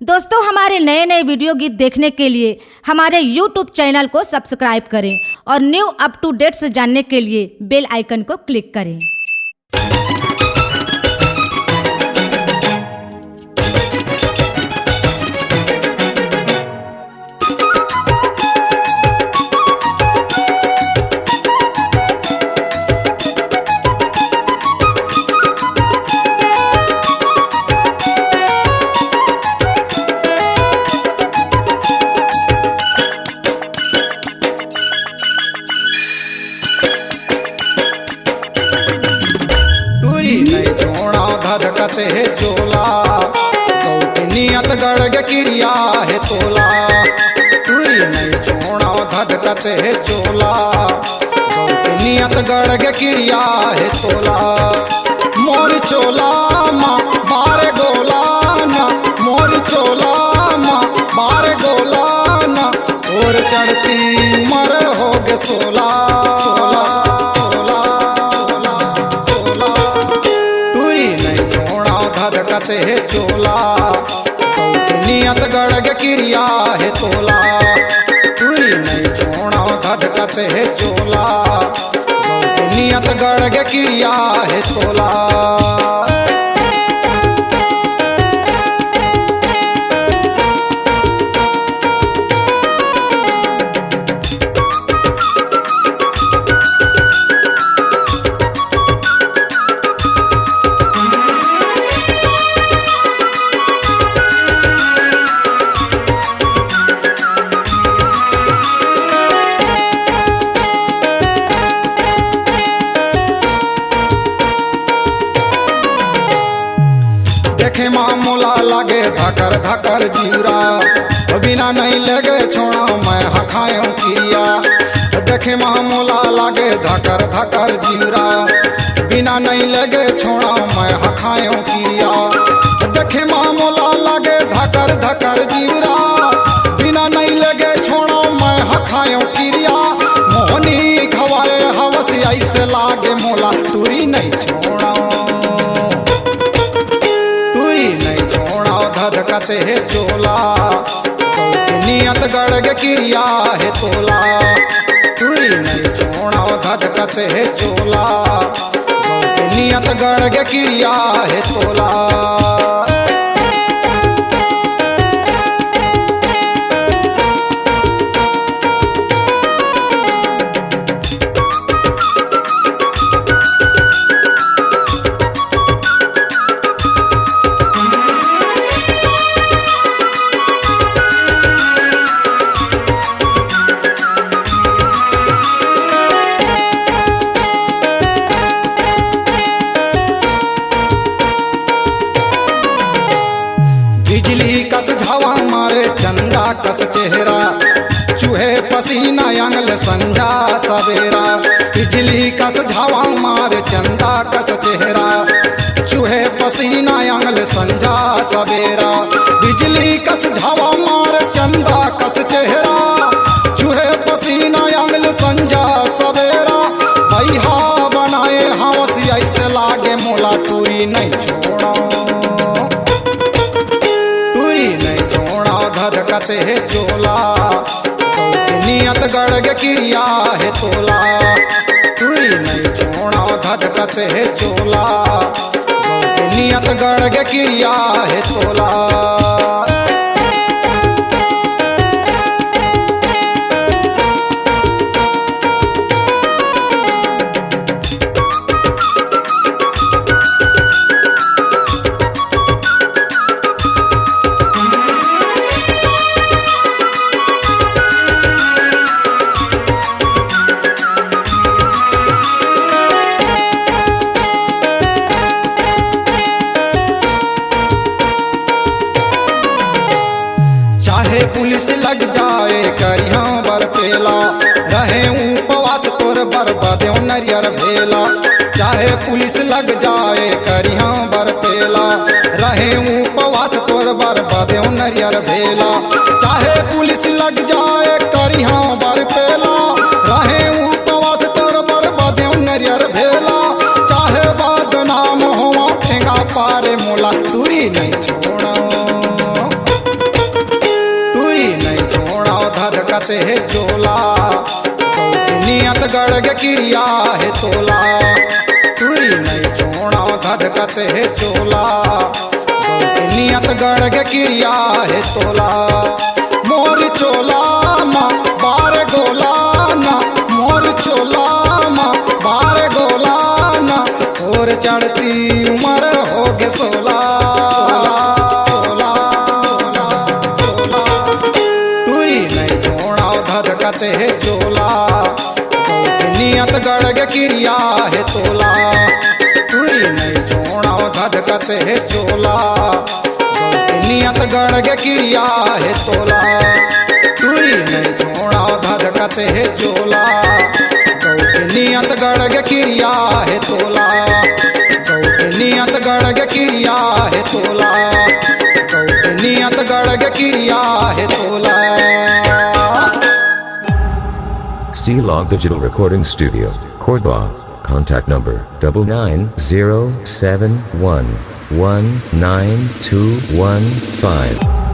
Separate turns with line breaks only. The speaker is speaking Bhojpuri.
दोस्तों, हमारे नए नए वीडियो गीत देखने के लिए हमारे YouTube चैनल को सब्सक्राइब करें और न्यू अप टू डेट्स जानने के लिए बेल आइकन को क्लिक करें।
धधकते है चोला नियत गड़ग क्रिया है तोला तुरी नहीं छोड़ा धधकते है चोला नियत गड़ग क्रिया है तोला मोर चोला माँ बारे गोला ना मोर चोला माँ बारे गोला ना और चढ़ती उम्र हो गे सोला धधकते है चोला नियत गड़ग क्रिया है तोला तुरी नहीं छोड़ा धधकते है चोला नियत गड़ग क्रिया है तोला। देखे मामूला लगे धकर धकर जीरा बिना नहीं लगे छोड़ा मैं हखायो क्रिया देखे मामूला लगे धकर धकर जीरा बिना नहीं लगे छोड़ा मैं हखायो क्रिया देखे मामूला लगे धकर धकर जीरा बिना नहीं लगे छोड़ा मैं हखायो क्रिया मोहनी खवाए हवस ऐसे लागे मोला टूरी नहीं छोड़ा धधकते है चोला नियत गड़ग क्रिया है तोला तुरी नहीं छोड़ा धधकते है चोला नियत गड़ग क्रिया है तोला। बिजली कस झावा मारे चंदा कस चेहरा चूहे पसीना अंगल संझा सवेरा बिजली कस झावा मारे चंदा कस चेहरा चूहे पसीना अंगल संझा सवेरा बिजली कस झावा मारे चंदा कस चेहरा चूहे पसीना अंगल संझा सवेरा भैया बनाए हवस ऐसे लागे मोला टूरी नहीं छोड़ा धधकते है चोला नियत गड़ग क्रिया है तोला तुरी नहीं छोड़ा धधकते है चोला नियत गड़ग क्रिया है तोला। चाहे पुलिस लग जाए करिया बरपेला रहे उपवास तोर बर्बादे नरियर भेला चाहे पुलिस लग जाए करिया बरपेला रहे उपवास तोर बर्बादे नरियर भेला चाहे पुलिस लग जाए करिया बरपेला रहे उपवास तोर बर्बादे नरियर भेला चाहे बदनाम होवा ठेंगा पारे मोला टूरी नहीं छोड़ा धधकत है चोला गौ की नियत गड़ग क्रिया है तोला तुरी नहीं छोड़ा धधकत है चोला गौ की नियत गड़ग क्रिया है तोला मोर चोला माँ बार गोला ना मोर चोला माँ बार गोला ना और चढ़ती उम्र हो गे 16 टूरी नहीं छोड़ा धधकत है चोला गौ की नियत गड़ग क्रिया है तोला टूरी नहीं छोड़ा धधकत है चोला गौ की नियत गड़ग क्रिया है तोला टूरी नहीं छोड़ा धधकत है चोला गौ की नियत गड़ग क्रिया है तोला गौ की नियत गड़ग क्रिया है तोला गौ की नियत गड़ग क्रिया है तोला
C-Log Digital Recording Studio, Cordoba. Contact number 99071192115.